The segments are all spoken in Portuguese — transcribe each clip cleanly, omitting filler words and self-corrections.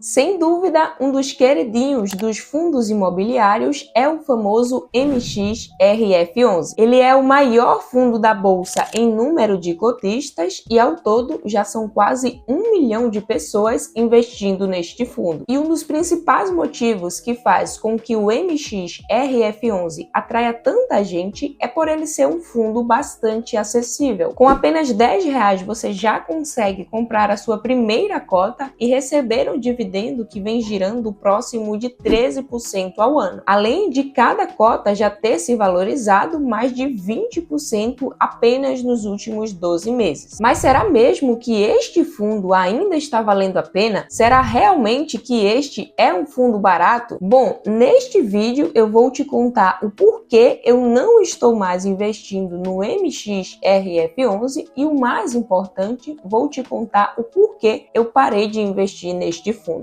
Sem dúvida, um dos queridinhos dos fundos imobiliários é o famoso MXRF11. Ele é o maior fundo da bolsa em número de cotistas e, ao todo, já são quase 1 milhão de pessoas investindo neste fundo. E um dos principais motivos que faz com que o MXRF11 atraia tanta gente é por ele ser um fundo bastante acessível. Com apenas R$10 você já consegue comprar a sua primeira cota e receber um dividendo que vem girando próximo de 13% ao ano. Além de cada cota já ter se valorizado mais de 20% apenas nos últimos 12 meses. Mas será mesmo que este fundo ainda está valendo a pena? Será realmente que este é um fundo barato? Bom, neste vídeo eu vou te contar o porquê eu não estou mais investindo no MXRF11 e, o mais importante, vou te contar o porquê eu parei de investir neste fundo.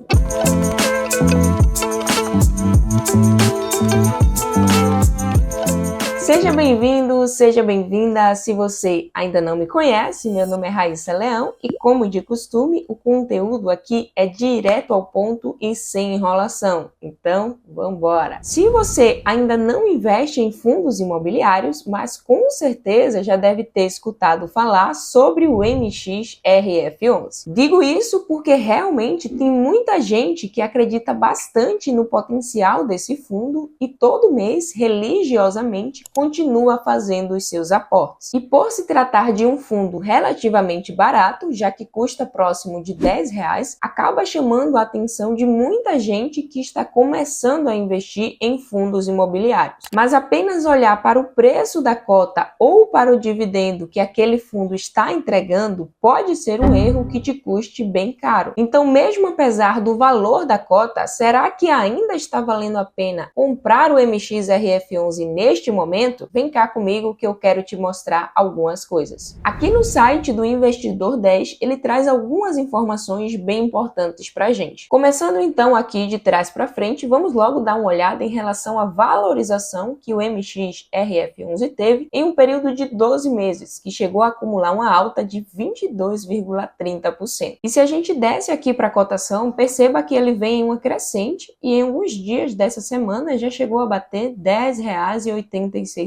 Seja bem-vindo, seja bem-vinda. Se você ainda não me conhece, meu nome é Raíssa Leão e, como de costume, o conteúdo aqui é direto ao ponto e sem enrolação. Então, vamos embora! Se você ainda não investe em fundos imobiliários, mas com certeza já deve ter escutado falar sobre o MXRF11. Digo isso porque realmente tem muita gente que acredita bastante no potencial desse fundo e todo mês, religiosamente, continua fazendo os seus aportes. E por se tratar de um fundo relativamente barato, já que custa próximo de R$10, acaba chamando a atenção de muita gente que está começando a investir em fundos imobiliários. Mas apenas olhar para o preço da cota ou para o dividendo que aquele fundo está entregando pode ser um erro que te custe bem caro. Então, mesmo apesar do valor da cota, será que ainda está valendo a pena comprar o MXRF11 neste momento? Vem cá comigo que eu quero te mostrar algumas coisas. Aqui no site do Investidor 10, ele traz algumas informações bem importantes para a gente. Começando então aqui de trás para frente, vamos logo dar uma olhada em relação à valorização que o MXRF11 teve em um período de 12 meses, que chegou a acumular uma alta de 22,30%. E se a gente desce aqui para a cotação, perceba que ele vem em uma crescente e em alguns dias dessa semana já chegou a bater R$10,86.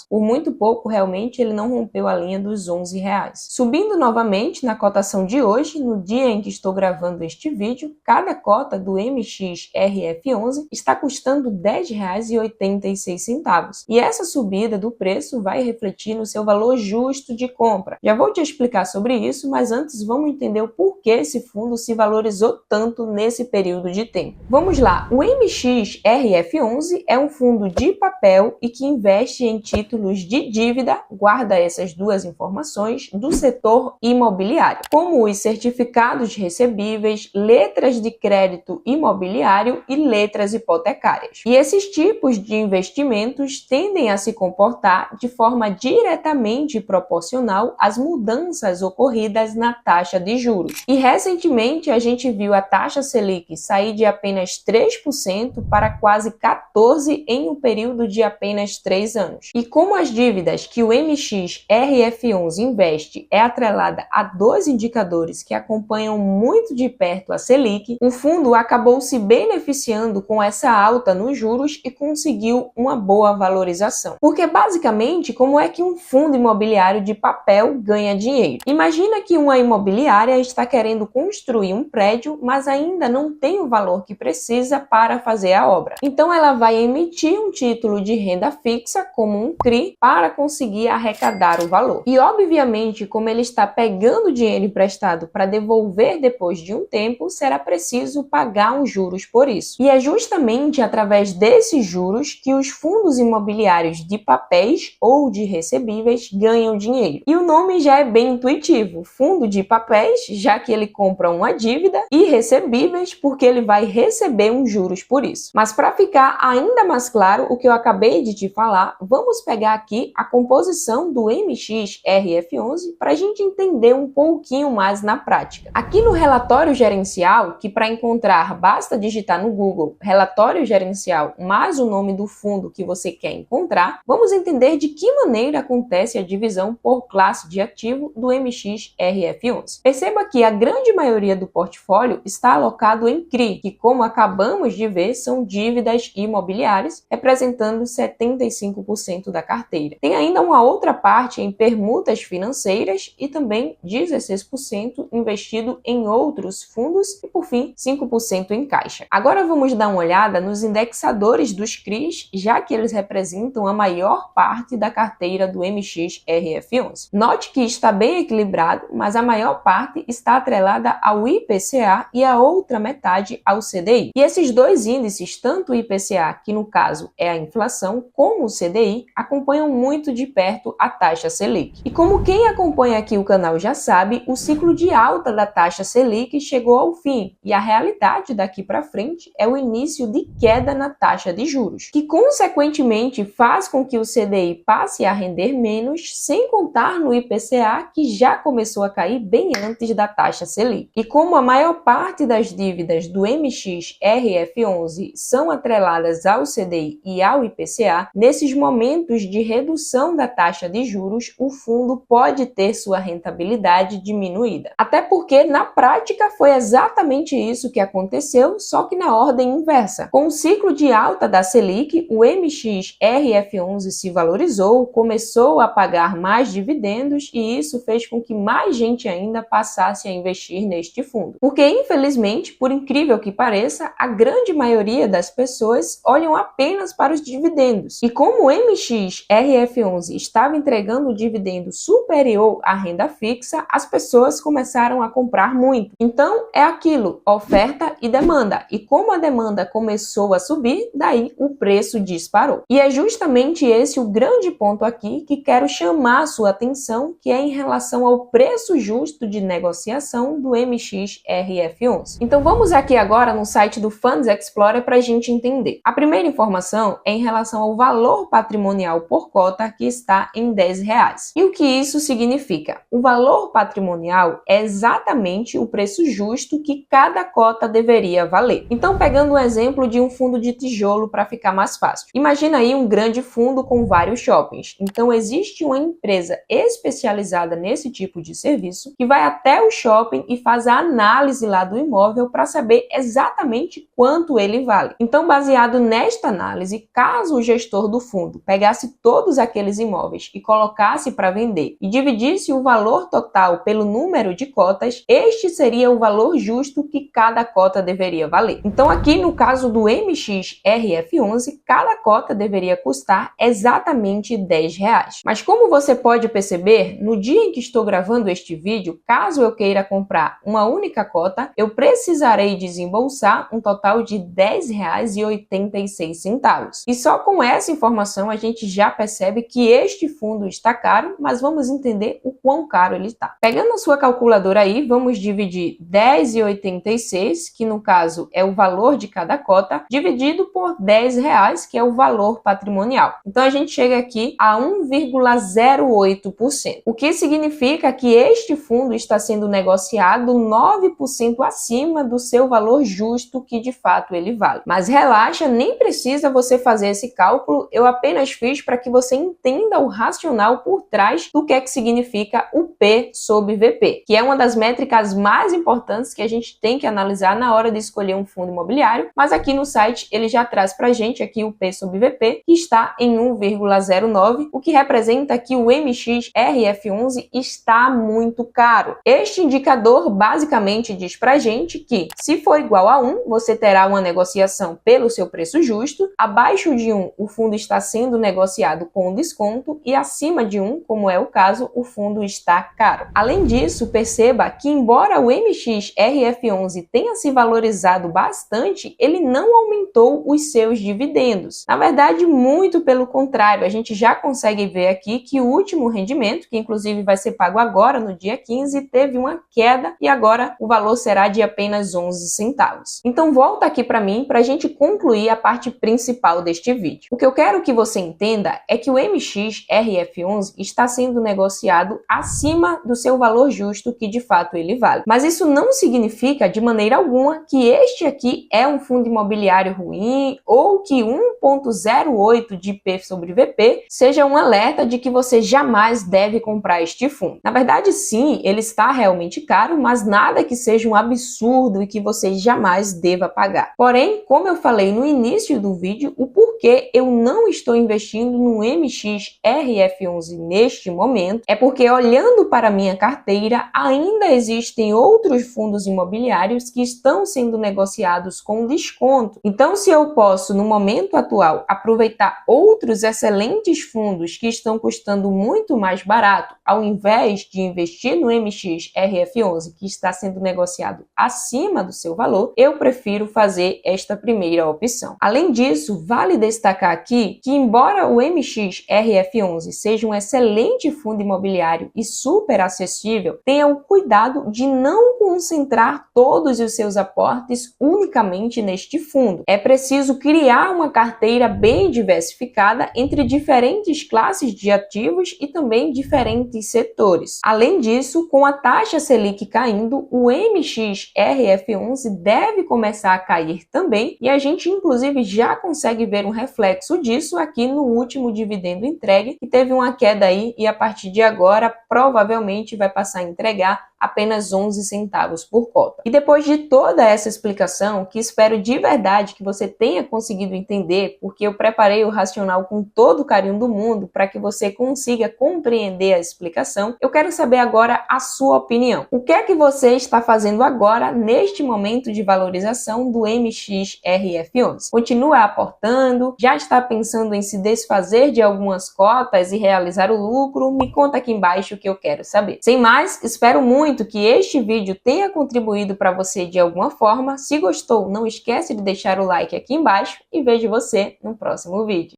Por muito pouco, realmente, ele não rompeu a linha dos R$11. Subindo novamente na cotação de hoje, no dia em que estou gravando este vídeo, cada cota do MXRF11 está custando R$10,86. E essa subida do preço vai refletir no seu valor justo de compra. Já vou te explicar sobre isso, mas antes vamos entender o porquê esse fundo se valorizou tanto nesse período de tempo. Vamos lá, o MXRF11 é um fundo de papel e que investe em títulos de dívida, guarda essas duas informações, do setor imobiliário, como os certificados recebíveis, letras de crédito imobiliário e letras hipotecárias. E esses tipos de investimentos tendem a se comportar de forma diretamente proporcional às mudanças ocorridas na taxa de juros. E recentemente a gente viu a taxa Selic sair de apenas 3% para quase 14% em um período de apenas 3 anos. E como as dívidas que o MXRF11 investe é atrelada a dois indicadores que acompanham muito de perto a Selic, o fundo acabou se beneficiando com essa alta nos juros e conseguiu uma boa valorização. Porque basicamente, como é que um fundo imobiliário de papel ganha dinheiro? Imagina que uma imobiliária está querendo construir um prédio, mas ainda não tem o valor que precisa para fazer a obra. Então ela vai emitir um título de renda fixa, como um CRI, para conseguir arrecadar o valor. E obviamente, como ele está pegando dinheiro emprestado para devolver depois de um tempo, será preciso pagar uns juros por isso. E é justamente através desses juros que os fundos imobiliários de papéis ou de recebíveis ganham dinheiro. E o nome já é bem intuitivo, fundo de papéis, já que ele compra uma dívida, e recebíveis, porque ele vai receber uns juros por isso. Mas para ficar ainda mais claro o que eu acabei de te falar, lá, vamos pegar aqui a composição do MXRF11 para a gente entender um pouquinho mais na prática. Aqui no relatório gerencial, que para encontrar basta digitar no Google relatório gerencial mais o nome do fundo que você quer encontrar, vamos entender de que maneira acontece a divisão por classe de ativo do MXRF11. Perceba que a grande maioria do portfólio está alocado em CRI, que, como acabamos de ver, são dívidas imobiliárias, representando 75% da carteira. Tem ainda uma outra parte em permutas financeiras e também 16% investido em outros fundos e, por fim, 5% em caixa. Agora vamos dar uma olhada nos indexadores dos CRIs, já que eles representam a maior parte da carteira do MXRF11. Note que está bem equilibrado, mas a maior parte está atrelada ao IPCA e a outra metade ao CDI. E esses dois índices, tanto o IPCA, que no caso é a inflação, como o CDI, acompanham muito de perto a taxa Selic. E como quem acompanha aqui o canal já sabe, o ciclo de alta da taxa Selic chegou ao fim e a realidade daqui para frente é o início de queda na taxa de juros, que consequentemente faz com que o CDI passe a render menos, sem contar no IPCA, que já começou a cair bem antes da taxa Selic. E como a maior parte das dívidas do MXRF11 são atreladas ao CDI e ao IPCA, nesses momentos de redução da taxa de juros, o fundo pode ter sua rentabilidade diminuída. Até porque, na prática, foi exatamente isso que aconteceu, só que na ordem inversa. Com o ciclo de alta da Selic, o MXRF11 se valorizou, começou a pagar mais dividendos e isso fez com que mais gente ainda passasse a investir neste fundo. Porque, infelizmente, por incrível que pareça, a grande maioria das pessoas olham apenas para os dividendos. E como o MXRF11 estava entregando um dividendo superior à renda fixa, as pessoas começaram a comprar muito. Então, é aquilo, oferta e demanda. E como a demanda começou a subir, daí o preço disparou. E é justamente esse o grande ponto aqui que quero chamar a sua atenção, que é em relação ao preço justo de negociação do MXRF11. Então, vamos aqui agora no site do Funds Explorer para a gente entender. A primeira informação é em relação ao valor patrimonial por cota, que está em R$10. E o que isso significa? O valor patrimonial é exatamente o preço justo que cada cota deveria valer. Então, pegando um exemplo de um fundo de tijolo para ficar mais fácil. Imagina aí um grande fundo com vários shoppings. Então, existe uma empresa especializada nesse tipo de serviço que vai até o shopping e faz a análise lá do imóvel para saber exatamente quanto ele vale. Então, baseado nesta análise, caso o gestor do fundo pegasse todos aqueles imóveis e colocasse para vender e dividisse o valor total pelo número de cotas, este seria o valor justo que cada cota deveria valer. Então, aqui no caso do MXRF11, cada cota deveria custar exatamente R$10. Mas como você pode perceber, no dia em que estou gravando este vídeo, caso eu queira comprar uma única cota, eu precisarei desembolsar um total de R$10,86. E só com essa informação a gente já percebe que este fundo está caro, mas vamos entender o quão caro ele está. Pegando a sua calculadora aí, vamos dividir R$10,86, que no caso é o valor de cada cota, dividido por R$10, que é o valor patrimonial. Então a gente chega aqui a 1,08%, o que significa que este fundo está sendo negociado 9% acima do seu valor justo que de fato ele vale. Mas relaxa, nem precisa você fazer esse cálculo, eu apenas fiz para que você entenda o racional por trás do que significa o P sobre VP, que é uma das métricas mais importantes que a gente tem que analisar na hora de escolher um fundo imobiliário, mas aqui no site ele já traz para a gente aqui o P sobre VP, que está em 1,09, o que representa que o MXRF11 está muito caro. Este indicador basicamente diz para a gente que, se for igual a 1, você terá uma negociação pelo seu preço justo, abaixo de 1, o fundo está sendo negociado com desconto e acima de 1, como é o caso, o fundo está caro. Além disso, perceba que embora o MXRF11 tenha se valorizado bastante, ele não aumentou os seus dividendos. Na verdade, muito pelo contrário, a gente já consegue ver aqui que o último rendimento, que inclusive vai ser pago agora no dia 15, teve uma queda e agora o valor será de apenas 11 centavos. Então volta aqui para mim para a gente concluir a parte principal deste vídeo. O que eu quero que que você entenda é que o MXRF11 está sendo negociado acima do seu valor justo que de fato ele vale. Mas isso não significa de maneira alguma que este aqui é um fundo imobiliário ruim ou que 1,08 de P sobre VP seja um alerta de que você jamais deve comprar este fundo. Na verdade, sim, ele está realmente caro, mas nada que seja um absurdo e que você jamais deva pagar. Porém, como eu falei no início do vídeo, o porquê eu não estou investindo no MXRF11 neste momento é porque, olhando para a minha carteira, ainda existem outros fundos imobiliários que estão sendo negociados com desconto. Então, se eu posso, no momento atual, aproveitar outros excelentes fundos que estão custando muito mais barato, ao invés de investir no MXRF11, que está sendo negociado acima do seu valor, eu prefiro fazer esta primeira opção. Além disso, vale destacar aqui que, embora o MXRF11 seja um excelente fundo imobiliário e super acessível, tenha o cuidado de não concentrar todos os seus aportes unicamente neste fundo. É preciso criar uma carteira bem diversificada entre diferentes classes de ativos e também diferentes setores. Além disso, com a taxa Selic caindo, o MXRF11 deve começar a cair também, e a gente inclusive já consegue ver um reflexo disso aqui no último dividendo entregue, que teve uma queda aí e a partir de agora provavelmente vai passar a entregar apenas 11 centavos por cota. E depois de toda essa explicação, que espero de verdade que você tenha conseguido entender, porque eu preparei o racional com todo o carinho do mundo para que você consiga compreender a explicação, eu quero saber agora a sua opinião. O que é que você está fazendo agora neste momento de valorização do MXRF11? Continua aportando? Já está pensando em se desfazer de algumas cotas e realizar o lucro? Me conta aqui embaixo que eu quero saber. Sem mais, espero muito que este vídeo tenha contribuído para você de alguma forma. Se gostou, não esquece de deixar o like aqui embaixo e vejo você no próximo vídeo.